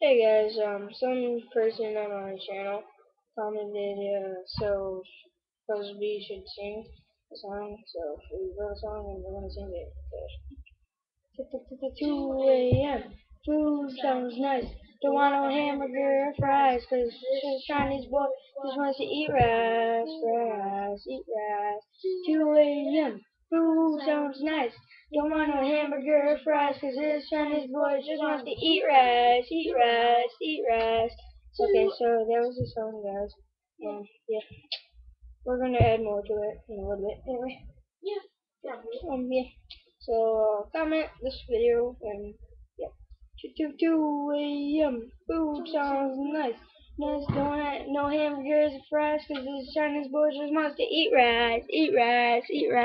Hey guys, some person on my channel commented, so Busby should sing a song, so we wrote a song and we're gonna sing it. 2 a.m. Food sounds nice. Don't want no hamburger or fries, cause this Chinese boy just wants to eat rice, eat rice. 2 a.m. Food sounds nice. Don't want no hamburger or fries, cause this Chinese boy just wants to eat rice, eat rice, eat rice. Okay, so that was the song, guys. And yeah, we're gonna add more to it in a little bit. Anyway, yeah. So comment this video and yeah. 2 a.m. Food sounds nice. Nice, don't want no hamburgers or fries, cause this Chinese boy just wants to eat rice, eat rice, eat rice.